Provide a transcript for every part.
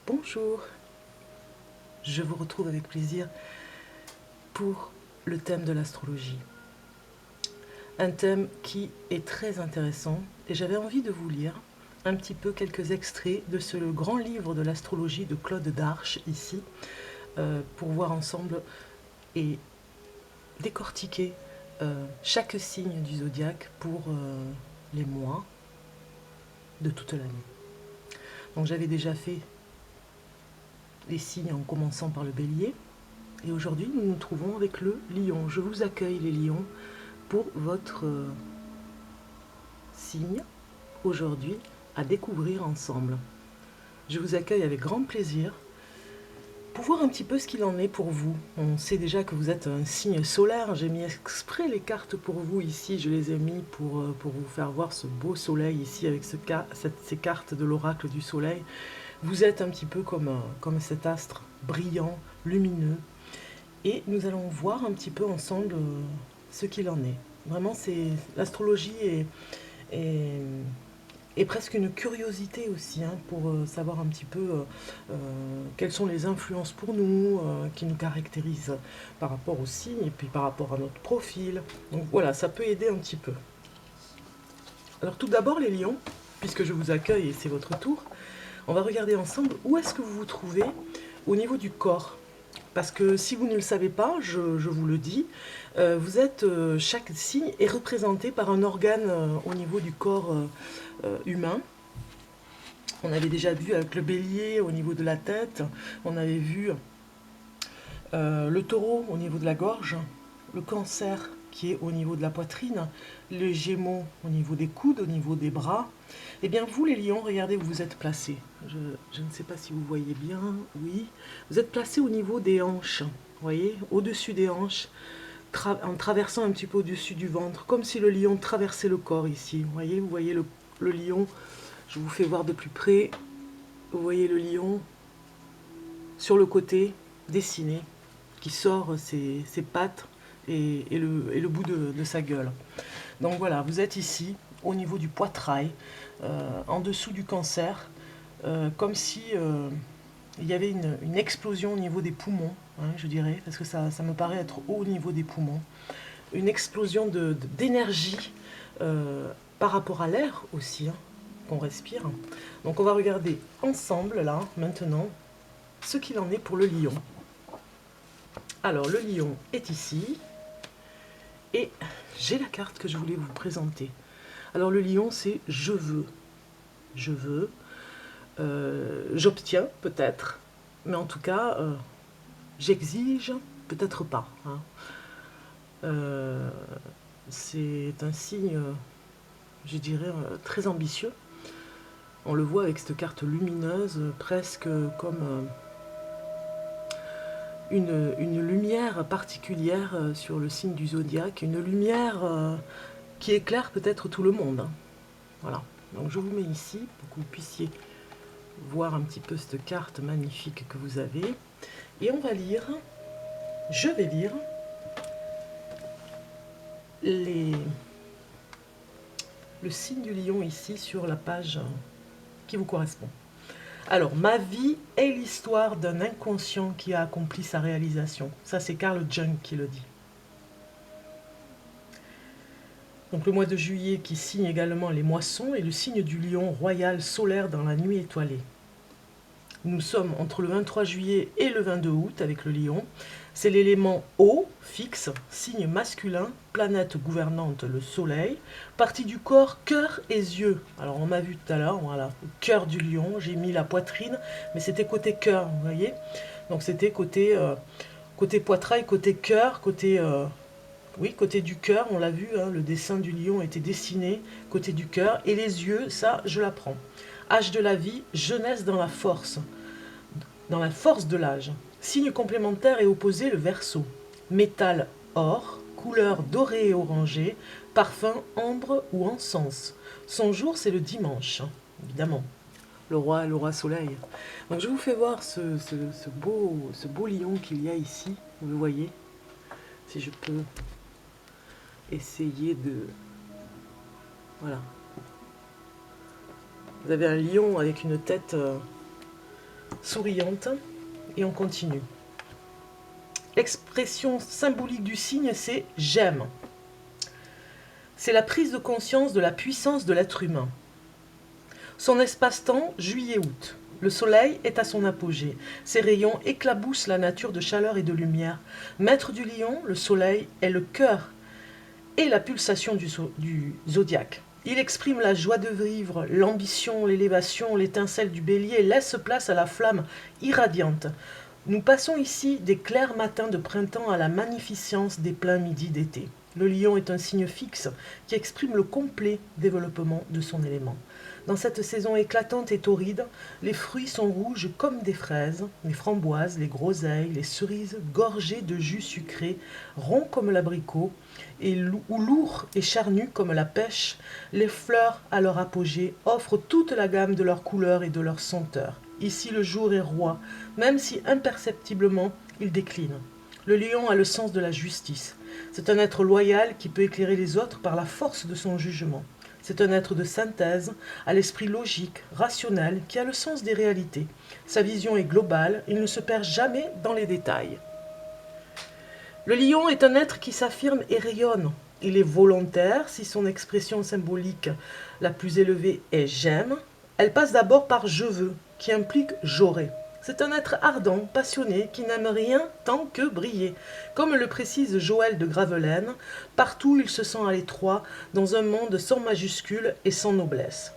Bonjour, je vous retrouve avec plaisir pour le thème de l'astrologie. Un thème qui est très intéressant et j'avais envie de vous lire un petit peu quelques extraits de ce grand livre de l'astrologie de Claude Darche ici pour voir ensemble et décortiquer chaque signe du zodiaque pour les mois de toute l'année. Donc j'avais déjà fait les signes en commençant par le bélier. Et aujourd'hui, nous nous trouvons avec le lion. Je vous accueille les lions pour votre signe aujourd'hui à découvrir ensemble. Je vous accueille avec grand plaisir pour voir un petit peu ce qu'il en est pour vous. On sait déjà que vous êtes un signe solaire. J'ai mis exprès les cartes pour vous ici. Je les ai mis pour vous faire voir ce beau soleil ici avec ces cartes de l'oracle du soleil. Vous êtes un petit peu comme cet astre brillant, lumineux. Et nous allons voir un petit peu ensemble ce qu'il en est. Vraiment, l'astrologie est presque une curiosité aussi pour savoir un petit peu quelles sont les influences pour nous, qui nous caractérisent par rapport aux signes et puis par rapport à notre profil. Donc voilà, ça peut aider un petit peu. Alors tout d'abord les lions, puisque je vous accueille et c'est votre tour, on va regarder ensemble où est-ce que vous vous trouvez au niveau du corps. Parce que si vous ne le savez pas, je vous le dis, chaque signe est représenté par un organe au niveau du corps humain. On avait déjà vu avec le bélier au niveau de la tête, on avait vu le taureau au niveau de la gorge, le cancer qui est au niveau de la poitrine, le gémeaux au niveau des coudes, au niveau des bras. Eh bien vous les lions, regardez où vous êtes placés. Je ne sais pas si vous voyez bien, oui. Vous êtes placés au niveau des hanches, vous voyez, au-dessus des hanches, en traversant un petit peu au-dessus du ventre, comme si le lion traversait le corps ici. Vous voyez le lion, je vous fais voir de plus près. Vous voyez le lion sur le côté, dessiné, qui sort ses pattes et le bout de sa gueule. Donc voilà, vous êtes ici, au niveau du poitrail, en dessous du cancer, comme si il y avait une explosion au niveau des poumons, hein, je dirais, parce que ça me paraît être haut au niveau des poumons. Une explosion d'énergie par rapport à l'air aussi, hein, qu'on respire. Donc on va regarder ensemble, là, maintenant, ce qu'il en est pour le lion. Alors, le lion est ici, et j'ai la carte que je voulais vous présenter. Alors, le lion, c'est « je veux ». Je veux, j'obtiens peut-être, mais en tout cas, j'exige peut-être pas. Hein. C'est un signe, je dirais, très ambitieux. On le voit avec cette carte lumineuse, presque comme une lumière particulière sur le signe du zodiaque, une lumière qui éclaire peut-être tout le monde. Hein. Voilà. Donc je vous mets ici pour que vous puissiez voir un petit peu cette carte magnifique que vous avez. Et on va lire, je vais lire le signe du lion ici sur la page qui vous correspond. Alors, ma vie est l'histoire d'un inconscient qui a accompli sa réalisation. Ça, c'est Carl Jung qui le dit. Donc, le mois de juillet qui signe également les moissons est le signe du lion royal solaire dans la nuit étoilée. Nous sommes entre le 23 juillet et le 22 août avec le lion. C'est l'élément eau, fixe, signe masculin, planète gouvernante, le soleil, partie du corps, cœur et yeux. Alors on m'a vu tout à l'heure, voilà, cœur du lion, j'ai mis la poitrine, mais c'était côté cœur, vous voyez. Donc c'était côté poitrail, côté cœur, oui, côté du cœur, on l'a vu, hein, le dessin du lion était dessiné, côté du cœur, et les yeux, ça, je l'apprends. Âge de la vie, jeunesse dans la force de l'âge. Signe complémentaire et opposé, le Verseau. Métal, or, couleur dorée et orangée, parfum, ambre ou encens. Son jour, c'est le dimanche, évidemment. Le roi soleil. Donc je vous fais voir ce beau lion qu'il y a ici, vous le voyez. Si je peux essayer de... Voilà. Vous avez un lion avec une tête souriante, et on continue. L'expression symbolique du signe, c'est « j'aime ». C'est la prise de conscience de la puissance de l'être humain. Son espace-temps, juillet-août. Le soleil est à son apogée. Ses rayons éclaboussent la nature de chaleur et de lumière. Maître du lion, le soleil est le cœur et la pulsation du zodiaque. Il exprime la joie de vivre, l'ambition, l'élévation, l'étincelle du bélier, laisse place à la flamme irradiante. Nous passons ici des clairs matins de printemps à la magnificence des pleins midis d'été. Le lion est un signe fixe qui exprime le complet développement de son élément. Dans cette saison éclatante et torride, les fruits sont rouges comme des fraises, les framboises, les groseilles, les cerises gorgées de jus sucré, ronds comme l'abricot, ou lourds et charnus comme la pêche. Les fleurs, à leur apogée, offrent toute la gamme de leurs couleurs et de leurs senteurs. Ici, le jour est roi, même si imperceptiblement il décline. Le lion a le sens de la justice. C'est un être loyal qui peut éclairer les autres par la force de son jugement. C'est un être de synthèse, à l'esprit logique, rationnel, qui a le sens des réalités. Sa vision est globale, il ne se perd jamais dans les détails. Le lion est un être qui s'affirme et rayonne. Il est volontaire, si son expression symbolique la plus élevée est « j'aime », elle passe d'abord par « je veux », qui implique « j'aurai ». C'est un être ardent, passionné, qui n'aime rien tant que briller. Comme le précise Joël de Gravelaine, partout il se sent à l'étroit, dans un monde sans majuscule et sans noblesse.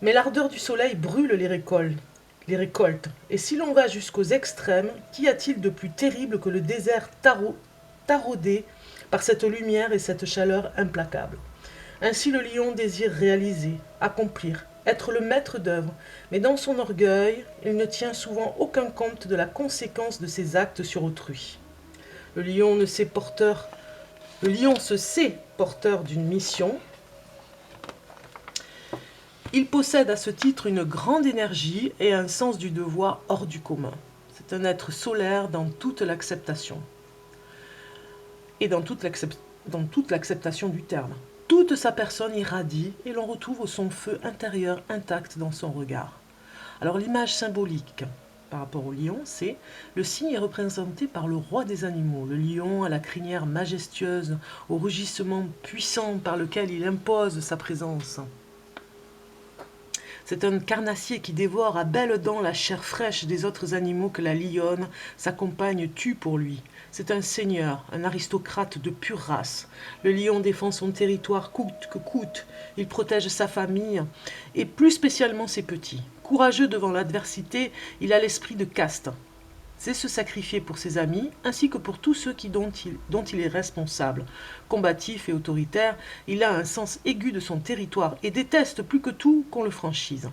Mais l'ardeur du soleil brûle les récoltes. Et si l'on va jusqu'aux extrêmes, qu'y a-t-il de plus terrible que le désert taraudé par cette lumière et cette chaleur implacable? Ainsi le lion désire réaliser, accomplir, être le maître d'œuvre, mais dans son orgueil, il ne tient souvent aucun compte de la conséquence de ses actes sur autrui. Le lion se sait porteur d'une mission. Il possède à ce titre une grande énergie et un sens du devoir hors du commun. C'est un être solaire dans toute l'acceptation. Et dans toute l'acceptation du terme. Toute sa personne irradie et l'on retrouve son feu intérieur intact dans son regard. Alors l'image symbolique par rapport au lion, c'est le signe est représenté par le roi des animaux. Le lion à la crinière majestueuse, au rugissement puissant par lequel il impose sa présence. C'est un carnassier qui dévore à belles dents la chair fraîche des autres animaux que la lionne, sa compagne, tue pour lui. C'est un seigneur, un aristocrate de pure race. Le lion défend son territoire coûte que coûte. Il protège sa famille et plus spécialement ses petits. Courageux devant l'adversité, il a l'esprit de caste. C'est se sacrifier pour ses amis ainsi que pour tous ceux dont il est responsable. Combatif et autoritaire, il a un sens aigu de son territoire et déteste plus que tout qu'on le franchise.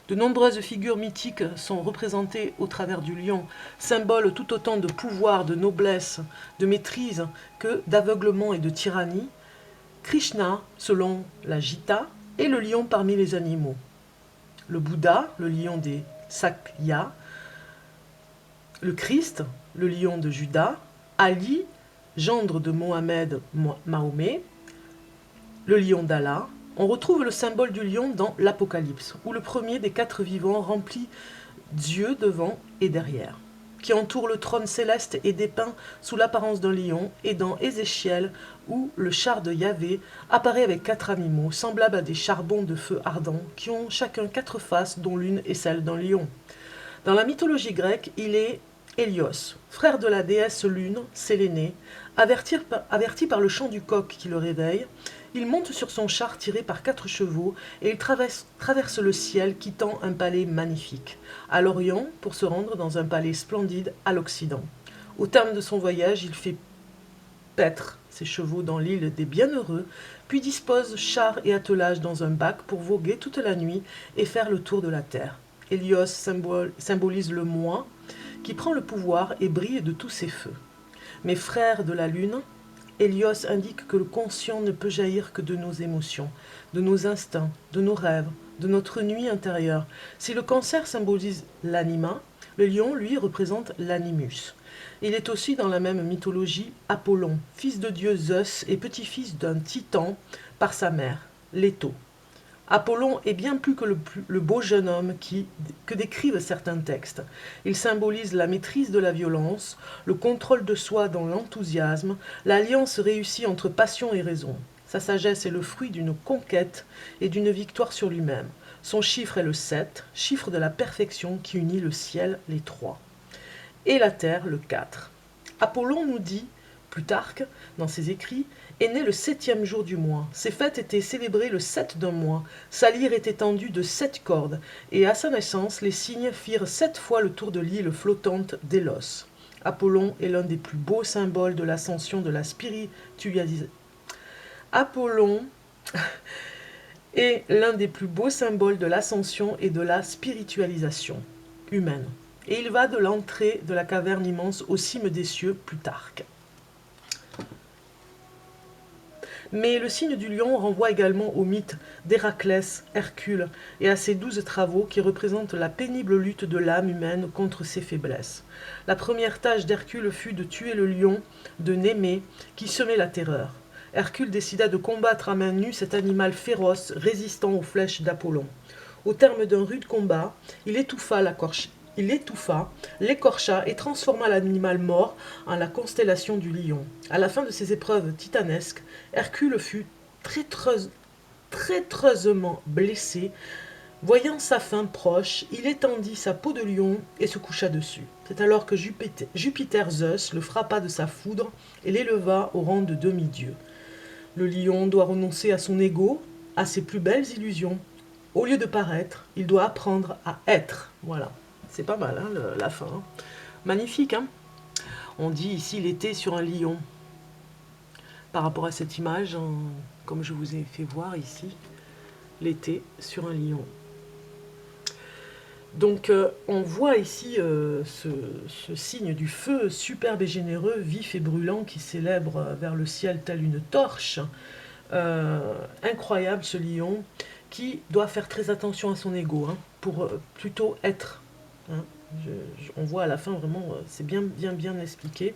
De nombreuses figures mythiques sont représentées au travers du lion, symbole tout autant de pouvoir, de noblesse, de maîtrise que d'aveuglement et de tyrannie. Krishna, selon la Gita, est le lion parmi les animaux. Le Bouddha, le lion des Sakyas, le Christ, le lion de Juda, Ali, gendre de Mohamed Mahomet, le lion d'Allah. On retrouve le symbole du lion dans l'Apocalypse, où le premier des 4 vivants remplit Dieu devant et derrière, qui entoure le trône céleste et dépeint sous l'apparence d'un lion, et dans Ézéchiel, où le char de Yahvé apparaît avec 4 animaux, semblables à des charbons de feu ardent, qui ont chacun 4 faces, dont l'une est celle d'un lion. Dans la mythologie grecque, il est Hélios, frère de la déesse Lune, Sélénée, averti par le chant du coq qui le réveille. Il monte sur son char tiré par 4 chevaux et il traverse le ciel quittant un palais magnifique, à l'Orient pour se rendre dans un palais splendide à l'Occident. Au terme de son voyage, il fait paître ses chevaux dans l'île des Bienheureux, puis dispose char et attelage dans un bac pour voguer toute la nuit et faire le tour de la terre. Hélios symbolise le moi, qui prend le pouvoir et brille de tous ses feux. Mais frère de la lune, Hélios indique que le conscient ne peut jaillir que de nos émotions, de nos instincts, de nos rêves, de notre nuit intérieure. Si le cancer symbolise l'anima, le lion, lui, représente l'animus. Il est aussi dans la même mythologie Apollon, fils de dieu Zeus et petit-fils d'un titan par sa mère, Leto. Apollon est bien plus que le beau jeune homme que décrivent certains textes. Il symbolise la maîtrise de la violence, le contrôle de soi dans l'enthousiasme, l'alliance réussie entre passion et raison. Sa sagesse est le fruit d'une conquête et d'une victoire sur lui-même. Son chiffre est le 7, chiffre de la perfection qui unit le ciel, les 3, et la terre, le 4. Apollon nous dit, Plutarque, dans ses écrits, est né le 7e jour du mois. Ses fêtes étaient célébrées le 7 d'un mois. Sa lyre était tendue de 7 cordes, et à sa naissance, les cygnes firent 7 fois le tour de l'île flottante d'Élos. Apollon est l'un des plus beaux symboles de l'ascension de la spiritualisation. Apollon est l'un des plus beaux symboles de l'ascension et de la spiritualisation humaine. Et il va de l'entrée de la caverne immense aux cimes des cieux, Plutarque. Mais le signe du lion renvoie également au mythe d'Héraclès, Hercule, et à ses 12 travaux qui représentent la pénible lutte de l'âme humaine contre ses faiblesses. La première tâche d'Hercule fut de tuer le lion de Némée qui semait la terreur. Hercule décida de combattre à main nue cet animal féroce résistant aux flèches d'Apollon. Au terme d'un rude combat, il étouffa, l'écorcha et transforma l'animal mort en la constellation du lion. À la fin de ces épreuves titanesques, Hercule fut traîtreusement blessé. Voyant sa fin proche, il étendit sa peau de lion et se coucha dessus. C'est alors que Jupiter Zeus le frappa de sa foudre et l'éleva au rang de demi-dieu. Le lion doit renoncer à son ego, à ses plus belles illusions. Au lieu de paraître, il doit apprendre à être. Voilà, c'est pas mal, hein, la fin. Hein. Magnifique, hein. On dit ici l'été sur un lion. Par rapport à cette image, comme je vous ai fait voir ici, l'été sur un lion. Donc on voit ici ce signe du feu superbe et généreux, vif et brûlant qui célèbre vers le ciel tel une torche. Incroyable ce lion qui doit faire très attention à son ego hein, pour plutôt être. Hein. On voit à la fin vraiment, c'est bien expliqué.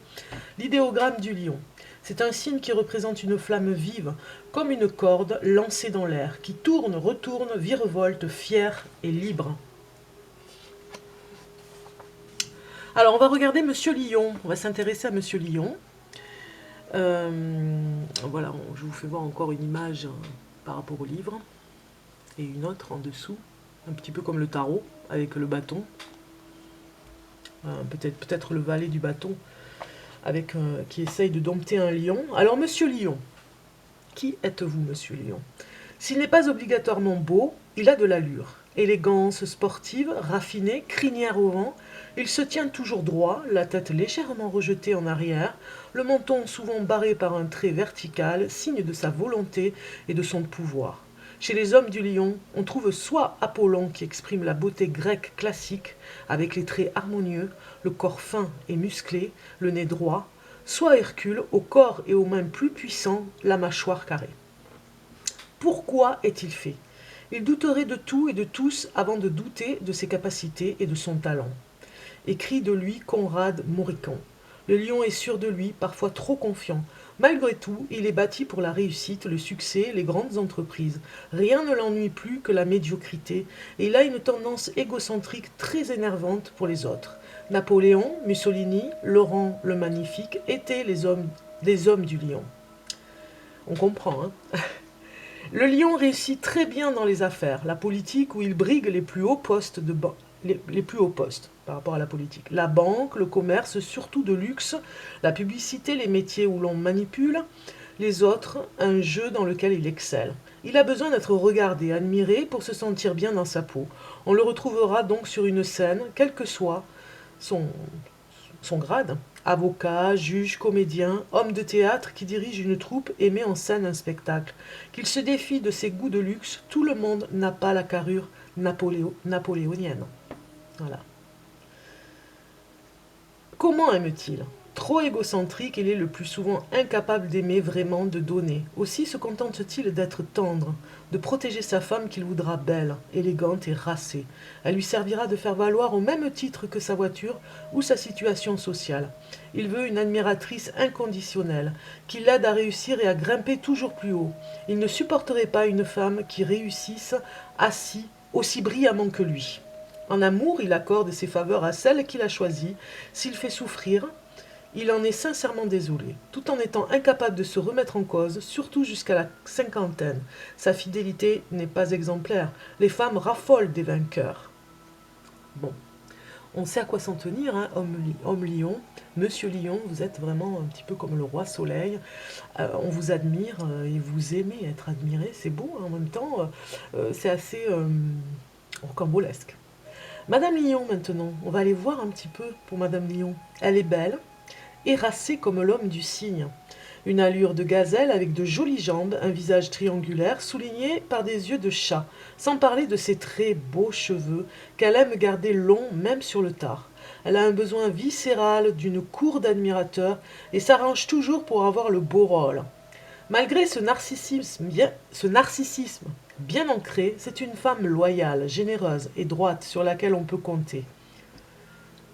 L'idéogramme du lion. C'est un signe qui représente une flamme vive, comme une corde lancée dans l'air, qui tourne, retourne, virevolte, fière et libre. Alors, on va regarder Monsieur Lion. On va s'intéresser à Monsieur Lion. Voilà, je vous fais voir encore une image par rapport au livre. Et une autre en dessous. Un petit peu comme le tarot, avec le bâton. Peut-être le valet du bâton, qui essaye de dompter un lion. Alors, Monsieur Lion. Qui êtes-vous, Monsieur Lion? S'il n'est pas obligatoirement beau, il a de l'allure. Élégance sportive, raffinée, crinière au vent, il se tient toujours droit, la tête légèrement rejetée en arrière, le menton souvent barré par un trait vertical, signe de sa volonté et de son pouvoir. Chez les hommes du lion, on trouve soit Apollon qui exprime la beauté grecque classique, avec les traits harmonieux, le corps fin et musclé, le nez droit, soit Hercule, au corps et aux mains plus puissants, la mâchoire carrée. Pourquoi est-il fait? Il douterait de tout et de tous avant de douter de ses capacités et de son talent. Écrit de lui Conrad Moricon. Le lion est sûr de lui, parfois trop confiant. Malgré tout, il est bâti pour la réussite, le succès, les grandes entreprises. Rien ne l'ennuie plus que la médiocrité, et il a une tendance égocentrique très énervante pour les autres. Napoléon, Mussolini, Laurent le Magnifique étaient les hommes du lion. On comprend, hein. Le lion réussit très bien dans les affaires, la politique où il brigue les plus hauts postes par rapport à la politique. La banque, le commerce, surtout de luxe, la publicité, les métiers où l'on manipule les autres, un jeu dans lequel il excelle. Il a besoin d'être regardé, admiré pour se sentir bien dans sa peau. On le retrouvera donc sur une scène, quel que soit son grade. Avocat, juge, comédien, homme de théâtre qui dirige une troupe et met en scène un spectacle. Qu'il se défie de ses goûts de luxe, tout le monde n'a pas la carrure napoléonienne. Voilà. Comment aime-t-il? Trop égocentrique, il est le plus souvent incapable d'aimer vraiment, de donner. Aussi se contente-t-il d'être tendre, de protéger sa femme qu'il voudra belle, élégante et racée. Elle lui servira de faire valoir au même titre que sa voiture ou sa situation sociale. Il veut une admiratrice inconditionnelle, qui l'aide à réussir et à grimper toujours plus haut. Il ne supporterait pas une femme qui réussisse aussi brillamment que lui. En amour, il accorde ses faveurs à celle qu'il a choisie. S'il fait souffrir, il en est sincèrement désolé, tout en étant incapable de se remettre en cause, surtout jusqu'à la cinquantaine. Sa fidélité n'est pas exemplaire. Les femmes raffolent des vainqueurs. Bon, on sait à quoi s'en tenir, hein, homme lion. Monsieur Lion, vous êtes vraiment un petit peu comme le roi soleil. On vous admire et vous aimez être admiré. C'est beau, hein, en même temps, c'est assez rocambolesque. Madame Lion, maintenant, on va aller voir un petit peu pour Madame Lion. Elle est belle, éracée comme l'homme du cygne. Une allure de gazelle avec de jolies jambes, un visage triangulaire souligné par des yeux de chat, sans parler de ses très beaux cheveux qu'elle aime garder longs même sur le tard. Elle a un besoin viscéral d'une cour d'admirateurs et s'arrange toujours pour avoir le beau rôle. Malgré ce narcissisme bien ancré, c'est une femme loyale, généreuse et droite sur laquelle on peut compter.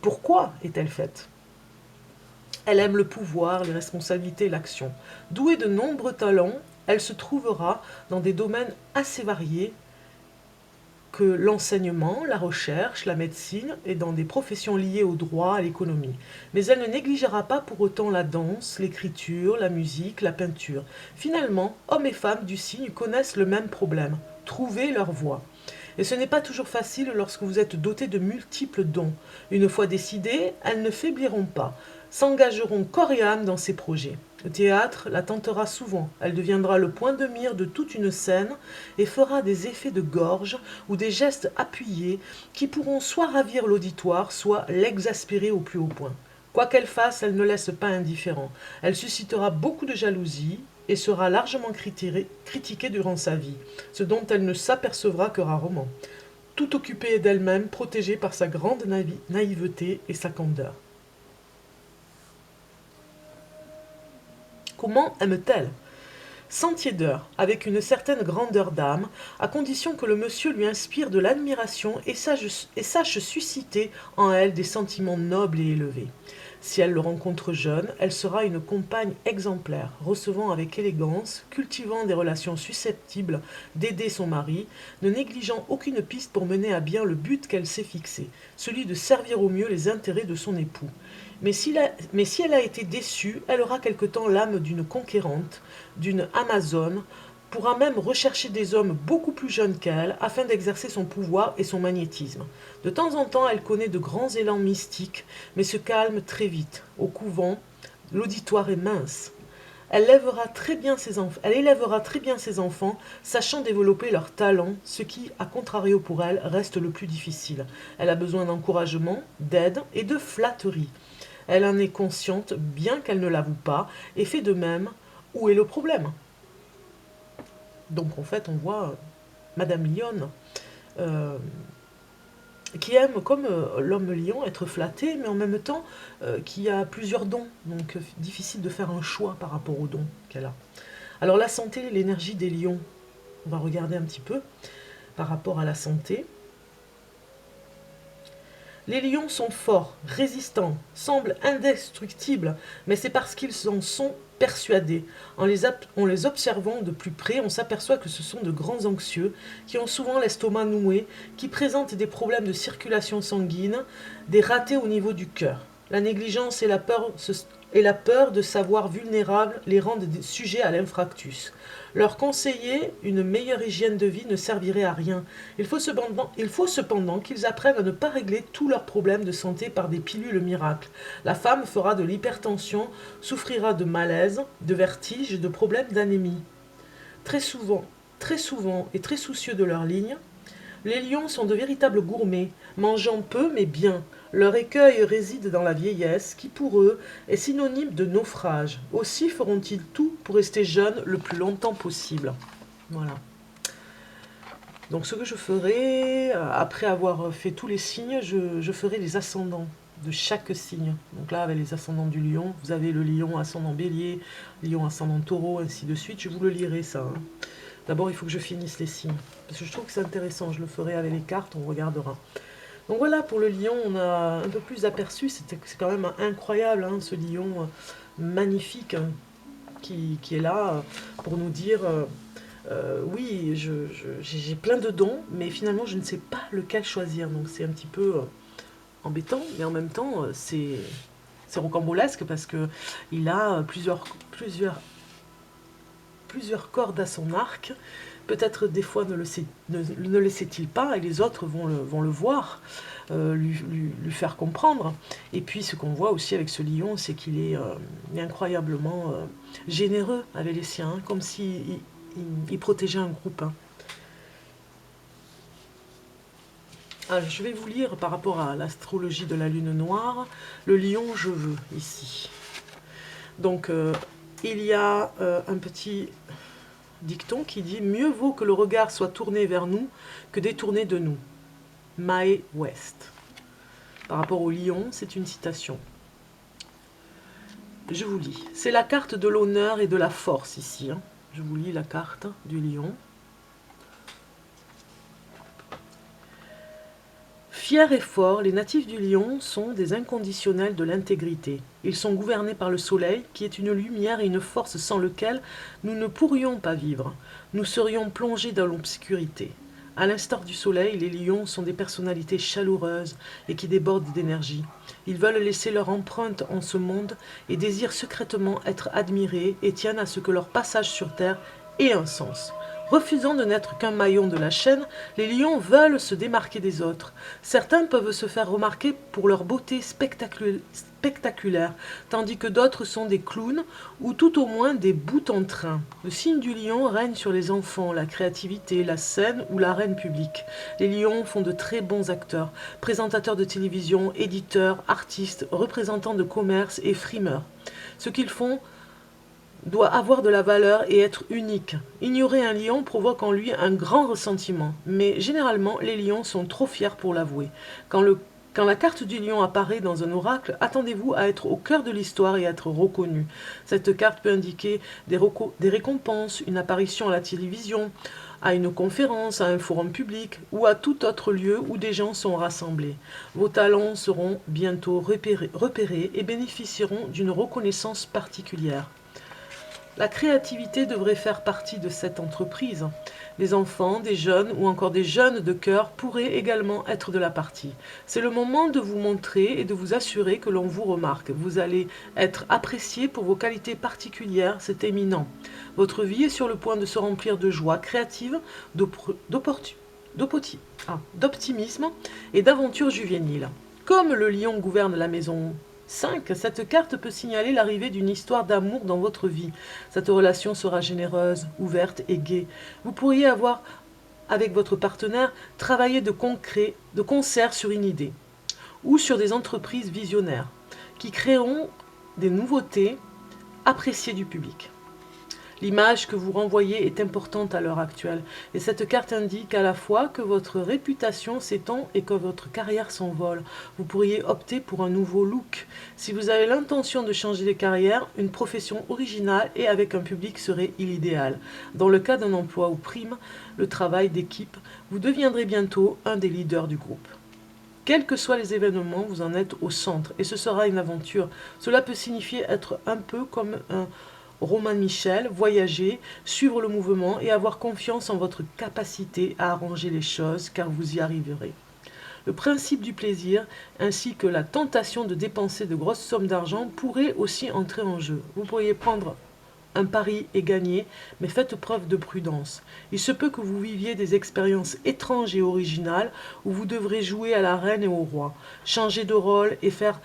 Pourquoi est-elle faite ? Elle aime le pouvoir, les responsabilités et l'action. Douée de nombreux talents, elle se trouvera dans des domaines assez variés que l'enseignement, la recherche, la médecine et dans des professions liées au droit, à l'économie. Mais elle ne négligera pas pour autant la danse, l'écriture, la musique, la peinture. Finalement, hommes et femmes du cygne connaissent le même problème, trouver leur voie. Et ce n'est pas toujours facile lorsque vous êtes doté de multiples dons. Une fois décidées, elles ne faibliront pas, s'engageront corps et âme dans ces projets. Le théâtre la tentera souvent, elle deviendra le point de mire de toute une scène et fera des effets de gorge ou des gestes appuyés qui pourront soit ravir l'auditoire, soit l'exaspérer au plus haut point. Quoi qu'elle fasse, elle ne laisse pas indifférent. Elle suscitera beaucoup de jalousie et sera largement critiquée durant sa vie, ce dont elle ne s'apercevra que rarement, tout occupée d'elle-même, protégée par sa grande naïveté et sa candeur. Comment aime-t-elle ? Sans tiédeur, avec une certaine grandeur d'âme, à condition que le monsieur lui inspire de l'admiration et sache susciter en elle des sentiments nobles et élevés. Si elle le rencontre jeune, elle sera une compagne exemplaire, recevant avec élégance, cultivant des relations susceptibles d'aider son mari, ne négligeant aucune piste pour mener à bien le but qu'elle s'est fixé, celui de servir au mieux les intérêts de son époux. Mais si elle a été déçue, elle aura quelque temps l'âme d'une conquérante, d'une amazone, pourra même rechercher des hommes beaucoup plus jeunes qu'elle afin d'exercer son pouvoir et son magnétisme. De temps en temps, elle connaît de grands élans mystiques, mais se calme très vite. Au couvent, l'auditoire est mince. Elle élèvera très bien ses enfants, sachant développer leurs talents, ce qui, à contrario pour elle, reste le plus difficile. Elle a besoin d'encouragement, d'aide et de flatterie. Elle en est consciente, bien qu'elle ne l'avoue pas, et fait de même. Où est le problème ? Donc en fait, on voit Madame Lyon qui aime, comme l'homme lion, être flatté, mais en même temps qui a plusieurs dons. Donc difficile de faire un choix par rapport aux dons qu'elle a. Alors la santé, l'énergie des lions, on va regarder un petit peu par rapport à la santé. Les lions sont forts, résistants, semblent indestructibles, mais c'est parce qu'ils en sont persuadés. En les observant de plus près, on s'aperçoit que ce sont de grands anxieux, qui ont souvent l'estomac noué, qui présentent des problèmes de circulation sanguine, des ratés au niveau du cœur. La négligence et la peur de savoir vulnérables les rendent sujets à l'infractus. Leur conseiller une meilleure hygiène de vie ne servirait à rien. Il faut cependant qu'ils apprennent à ne pas régler tous leurs problèmes de santé par des pilules miracles. La femme fera de l'hypertension, souffrira de malaise, de vertige, de problèmes d'anémie. Très souvent et très soucieux de leur ligne, les lions sont de véritables gourmets, mangeant peu mais bien. Leur écueil réside dans la vieillesse, qui pour eux est synonyme de naufrage. Aussi feront-ils tout pour rester jeunes le plus longtemps possible. Voilà. Donc ce que je ferai, après avoir fait tous les signes, je ferai les ascendants. de chaque signe. Donc là, avec les ascendants du lion, vous avez le lion ascendant bélier, lion ascendant taureau, ainsi de suite. Je vous le lirai ça, hein. D'abord, il faut que je finisse les signes. Parce que je trouve que c'est intéressant. Je le ferai avec les cartes, on regardera. Donc voilà, pour le lion, on a un peu plus aperçu. C'est quand même incroyable, hein, ce lion magnifique, hein, qui est là pour nous dire... oui, j'ai plein de dons, mais finalement, je ne sais pas lequel choisir. Donc c'est un petit peu embêtant, mais en même temps, c'est rocambolesque parce que il a plusieurs cordes à son arc. Peut-être des fois ne le sait-il pas et les autres vont le voir, lui faire comprendre. Et puis ce qu'on voit aussi avec ce lion, c'est qu'il est incroyablement généreux avec les siens, hein, comme s'il il protégeait un groupe, hein. Alors, je vais vous lire par rapport à l'astrologie de la lune noire, le lion je veux ici. Donc il y a un petit dicton qui dit « Mieux vaut que le regard soit tourné vers nous que détourné de nous ». Mae West. Par rapport au lion, c'est une citation. Je vous lis. C'est la carte de l'honneur et de la force ici, hein. Je vous lis la carte du lion. Fiers et forts, les natifs du lion sont des inconditionnels de l'intégrité. Ils sont gouvernés par le soleil, qui est une lumière et une force sans lequel nous ne pourrions pas vivre. Nous serions plongés dans l'obscurité. À l'instar du soleil, les lions sont des personnalités chaleureuses et qui débordent d'énergie. Ils veulent laisser leur empreinte en ce monde et désirent secrètement être admirés et tiennent à ce que leur passage sur Terre ait un sens. Refusant de n'être qu'un maillon de la chaîne, les lions veulent se démarquer des autres. Certains peuvent se faire remarquer pour leur beauté spectaculaire, tandis que d'autres sont des clowns ou tout au moins des boute-en-train. Le signe du lion règne sur les enfants, la créativité, la scène ou l'arène publique. Les lions font de très bons acteurs, présentateurs de télévision, éditeurs, artistes, représentants de commerce et frimeurs. Ce qu'ils font doit avoir de la valeur et être unique. Ignorer un lion provoque en lui un grand ressentiment, mais généralement les lions sont trop fiers pour l'avouer. Quand la carte du lion apparaît dans un oracle, attendez-vous à être au cœur de l'histoire et à être reconnu. Cette carte peut indiquer des récompenses, une apparition à la télévision, à une conférence, à un forum public ou à tout autre lieu où des gens sont rassemblés. Vos talents seront bientôt repérés et bénéficieront d'une reconnaissance particulière. La créativité devrait faire partie de cette entreprise. Des enfants, des jeunes ou encore des jeunes de cœur pourraient également être de la partie. C'est le moment de vous montrer et de vous assurer que l'on vous remarque. Vous allez être apprécié pour vos qualités particulières, c'est éminent. Votre vie est sur le point de se remplir de joie créative, d'optimisme et d'aventures juvéniles. Comme le lion gouverne la maison 5. Cette carte peut signaler l'arrivée d'une histoire d'amour dans votre vie. Cette relation sera généreuse, ouverte et gaie. Vous pourriez avoir, avec votre partenaire, travaillé de concert sur une idée ou sur des entreprises visionnaires qui créeront des nouveautés appréciées du public. L'image que vous renvoyez est importante à l'heure actuelle et cette carte indique à la fois que votre réputation s'étend et que votre carrière s'envole. Vous pourriez opter pour un nouveau look. Si vous avez l'intention de changer de carrière, une profession originale et avec un public serait l'idéal. Dans le cas d'un emploi où prime le travail d'équipe, vous deviendrez bientôt un des leaders du groupe. Quels que soient les événements, vous en êtes au centre et ce sera une aventure. Cela peut signifier être un peu comme un Romain Michel, voyager, suivre le mouvement et avoir confiance en votre capacité à arranger les choses car vous y arriverez. Le principe du plaisir ainsi que la tentation de dépenser de grosses sommes d'argent pourraient aussi entrer en jeu. Vous pourriez prendre un pari et gagner, mais faites preuve de prudence. Il se peut que vous viviez des expériences étranges et originales où vous devrez jouer à la reine et au roi, changer de rôle et faire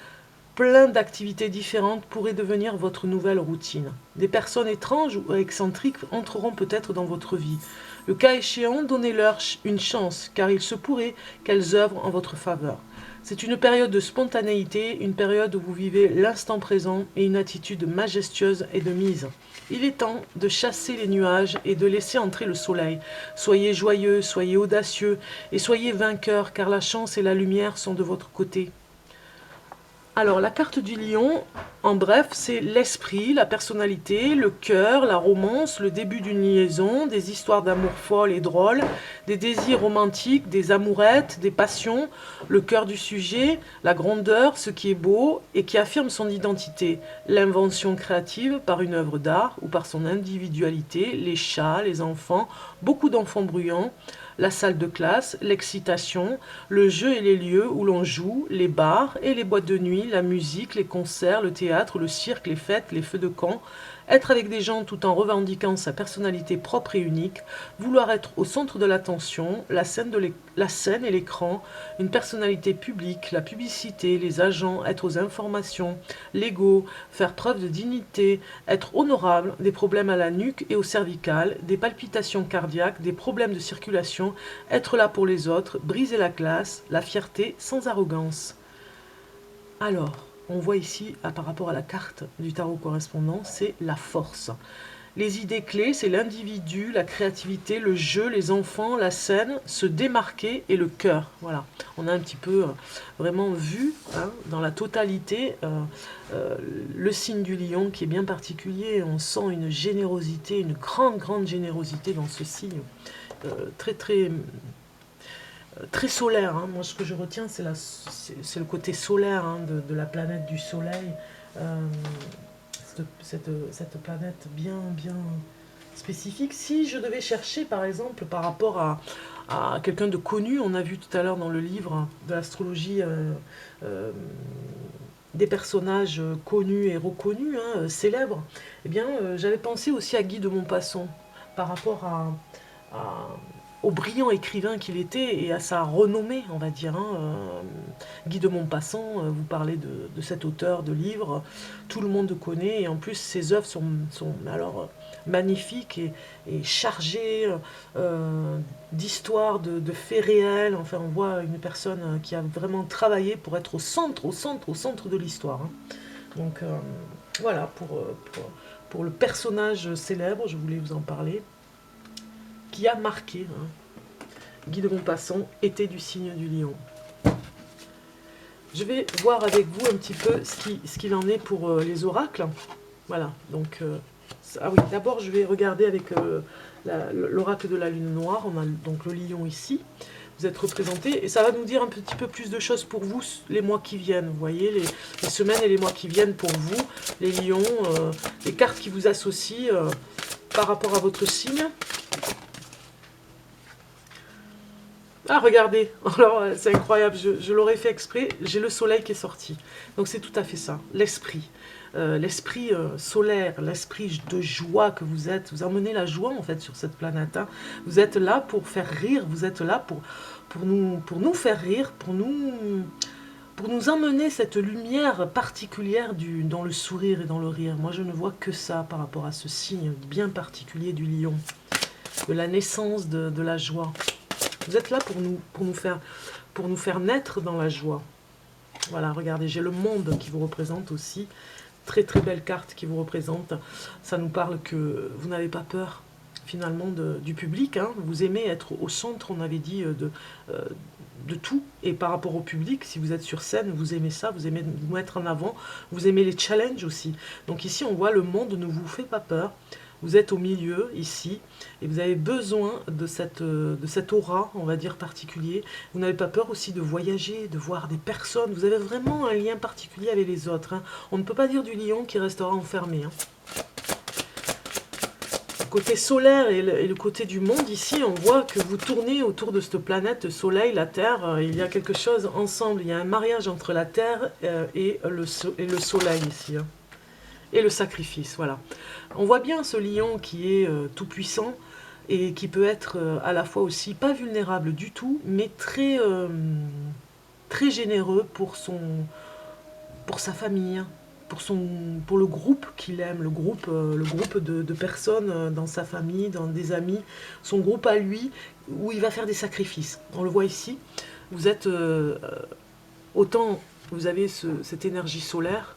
plein d'activités différentes pourraient devenir votre nouvelle routine. Des personnes étranges ou excentriques entreront peut-être dans votre vie. Le cas échéant, donnez-leur une chance, car il se pourrait qu'elles œuvrent en votre faveur. C'est une période de spontanéité, une période où vous vivez l'instant présent et une attitude majestueuse et de mise. Il est temps de chasser les nuages et de laisser entrer le soleil. Soyez joyeux, soyez audacieux et soyez vainqueurs, car la chance et la lumière sont de votre côté. Alors, la carte du lion, en bref, c'est l'esprit, la personnalité, le cœur, la romance, le début d'une liaison, des histoires d'amour folles et drôles, des désirs romantiques, des amourettes, des passions, le cœur du sujet, la grandeur, ce qui est beau et qui affirme son identité, l'invention créative par une œuvre d'art ou par son individualité, les chats, les enfants, beaucoup d'enfants bruyants, la salle de classe, l'excitation, le jeu et les lieux où l'on joue, les bars et les boîtes de nuit, la musique, les concerts, le théâtre, le cirque, les fêtes, les feux de camp, être avec des gens tout en revendiquant sa personnalité propre et unique, vouloir être au centre de l'attention, la scène et l'écran, une personnalité publique, la publicité, les agents, être aux informations, l'ego, faire preuve de dignité, être honorable, des problèmes à la nuque et au cervical, des palpitations cardiaques, des problèmes de circulation, être là pour les autres, briser la glace, la fierté sans arrogance. Alors, on voit ici, par rapport à la carte du tarot correspondant, c'est la force. Les idées clés, c'est l'individu, la créativité, le jeu, les enfants, la scène, se démarquer et le cœur. Voilà, on a un petit peu vraiment vu dans la totalité le signe du lion qui est bien particulier. On sent une générosité, une grande générosité dans ce signe. Très solaire, hein. Moi ce que je retiens c'est le côté solaire de la planète du soleil, cette planète bien spécifique. Si je devais chercher par exemple par rapport à quelqu'un de connu, on a vu tout à l'heure dans le livre de l'astrologie des personnages connus et reconnus, célèbres, eh bien j'avais pensé aussi à Guy de Maupassant par rapport au brillant écrivain qu'il était et à sa renommée, on va dire. Guy de Maupassant, vous parlez de cet auteur de livres, tout le monde connaît, et en plus ses œuvres sont alors magnifiques et chargées d'histoires, de faits réels. Enfin, on voit une personne qui a vraiment travaillé pour être au centre de l'histoire. Donc voilà, pour le personnage célèbre, je voulais vous en parler, qui a marqué. Guy de Maupassant était du signe du lion. Je vais voir avec vous un petit peu ce qu'il en est pour les oracles. Voilà, donc... ah oui, d'abord je vais regarder avec l'oracle de la lune noire. On a donc le lion ici. Vous êtes représenté et ça va nous dire un petit peu plus de choses pour vous les mois qui viennent. Vous voyez, les semaines et les mois qui viennent pour vous, les lions, les cartes qui vous associent par rapport à votre signe. Ah, regardez, alors c'est incroyable, je l'aurais fait exprès, j'ai le soleil qui est sorti. Donc c'est tout à fait ça, l'esprit. L'esprit solaire, l'esprit de joie que vous êtes. Vous emmenez la joie en fait sur cette planète. Vous êtes là pour faire rire, vous êtes là pour nous faire rire, pour nous emmener cette lumière particulière dans le sourire et dans le rire. Moi je ne vois que ça par rapport à ce signe bien particulier du lion, de la naissance de la joie. Vous êtes là pour nous faire naître dans la joie. Voilà, regardez, j'ai le monde qui vous représente aussi. Très belle carte qui vous représente. Ça nous parle que vous n'avez pas peur finalement du public. Vous aimez être au centre, on avait dit, de tout. Et par rapport au public, si vous êtes sur scène, vous aimez ça, vous aimez vous mettre en avant. Vous aimez les challenges aussi. Donc ici, on voit le monde ne vous fait pas peur. Vous êtes au milieu, ici, et vous avez besoin de cette aura, on va dire, particulier. Vous n'avez pas peur aussi de voyager, de voir des personnes. Vous avez vraiment un lien particulier avec les autres. On ne peut pas dire du lion qui restera enfermé. Le côté solaire et le côté du monde, ici, on voit que vous tournez autour de cette planète, le soleil, la terre. Il y a quelque chose ensemble. Il y a un mariage entre la terre et le soleil, ici. Et le sacrifice, voilà. On voit bien ce lion qui est tout puissant et qui peut être à la fois aussi pas vulnérable du tout, mais très généreux pour sa famille, pour le groupe qu'il aime, le groupe de personnes dans sa famille, dans des amis, son groupe à lui, où il va faire des sacrifices. On le voit ici. Vous êtes autant vous avez cette énergie solaire,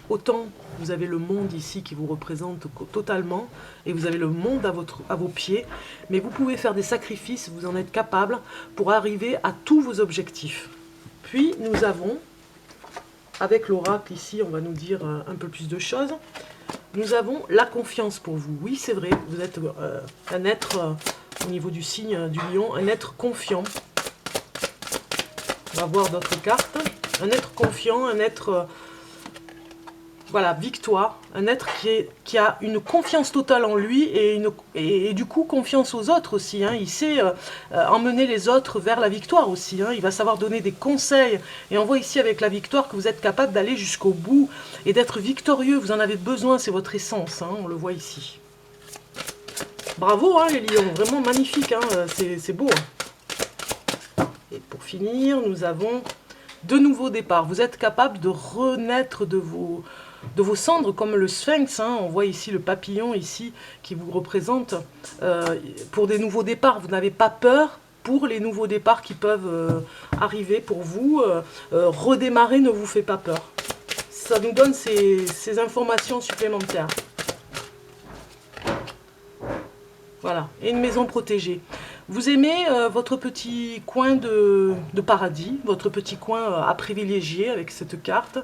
autant vous avez le monde ici qui vous représente totalement, et vous avez le monde à vos pieds, mais vous pouvez faire des sacrifices, vous en êtes capable, pour arriver à tous vos objectifs. Puis nous avons avec l'oracle ici, on va nous dire un peu plus de choses. Nous avons la confiance pour vous. Oui, c'est vrai, vous êtes un être, au niveau du signe du lion, un être confiant. On va voir d'autres cartes. Un être confiant, un être... voilà, victoire, un être qui a une confiance totale en lui et du coup confiance aux autres aussi. Hein. Il sait emmener les autres vers la victoire aussi. Hein. Il va savoir donner des conseils. Et on voit ici avec la victoire que vous êtes capable d'aller jusqu'au bout et d'être victorieux. Vous en avez besoin, c'est votre essence. Hein. On le voit ici. Bravo hein, les lions, vraiment magnifique. Hein. C'est beau. Hein. Et pour finir, nous avons de nouveaux départs. Vous êtes capable de renaître de vos cendres, comme le sphinx, hein. On voit ici le papillon ici qui vous représente pour des nouveaux départs. Vous n'avez pas peur pour les nouveaux départs qui peuvent arriver pour vous. Redémarrer ne vous fait pas peur. Ça nous donne ces informations supplémentaires. Voilà, et une maison protégée. Vous aimez votre petit coin de paradis, votre petit coin à privilégier avec cette carte.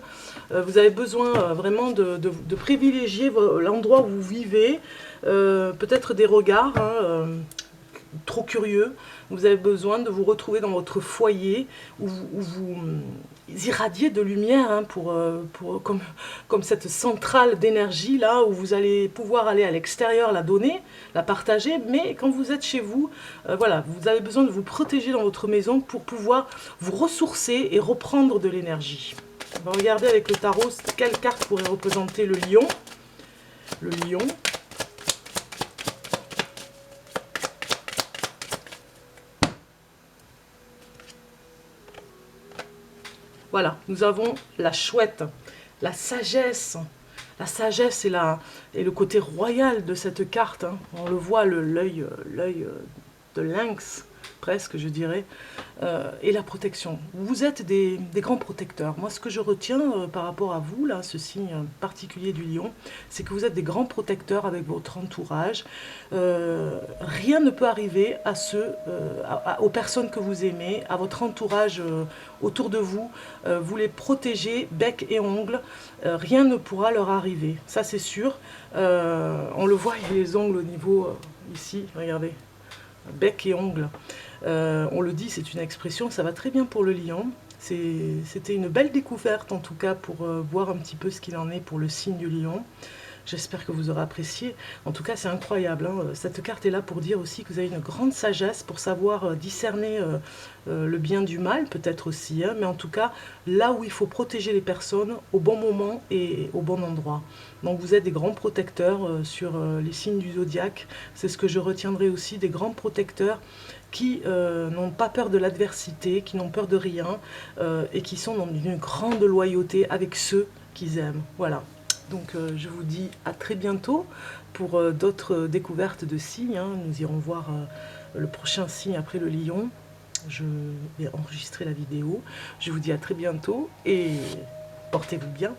Vous avez besoin vraiment de privilégier l'endroit où vous vivez, peut-être des regards trop curieux. Vous avez besoin de vous retrouver dans votre foyer où vous irradiez de lumière hein, comme cette centrale d'énergie là où vous allez pouvoir aller à l'extérieur la donner, la partager, mais quand vous êtes chez vous, voilà, vous avez besoin de vous protéger dans votre maison pour pouvoir vous ressourcer et reprendre de l'énergie. On va regarder avec le tarot quelle carte pourrait représenter le lion. Le lion. Voilà, nous avons la chouette, la sagesse. La sagesse est le côté royal de cette carte. Hein. On le voit, l'œil de lynx, presque, je dirais, et la protection. Vous êtes des grands protecteurs. Moi, ce que je retiens par rapport à vous, là, ce signe particulier du lion, c'est que vous êtes des grands protecteurs avec votre entourage. Rien ne peut arriver à aux personnes que vous aimez, à votre entourage autour de vous. Vous les protégez bec et ongles. Rien ne pourra leur arriver. Ça, c'est sûr. On le voit, il y a les ongles au niveau, ici, regardez. Bec et ongles. On le dit, c'est une expression, ça va très bien pour le lion. C'était une belle découverte en tout cas pour voir un petit peu ce qu'il en est pour le signe du lion. J'espère que vous aurez apprécié. En tout cas, c'est incroyable. Hein. Cette carte est là pour dire aussi que vous avez une grande sagesse pour savoir discerner le bien du mal, peut-être aussi. Hein. Mais en tout cas, là où il faut protéger les personnes, au bon moment et au bon endroit. Donc vous êtes des grands protecteurs sur les signes du zodiaque. C'est ce que je retiendrai aussi, des grands protecteurs qui n'ont pas peur de l'adversité, qui n'ont peur de rien et qui sont dans une grande loyauté avec ceux qu'ils aiment. Voilà. Donc je vous dis à très bientôt pour d'autres découvertes de signes. Hein. Nous irons voir le prochain signe après le lion. Je vais enregistrer la vidéo. Je vous dis à très bientôt et portez-vous bien.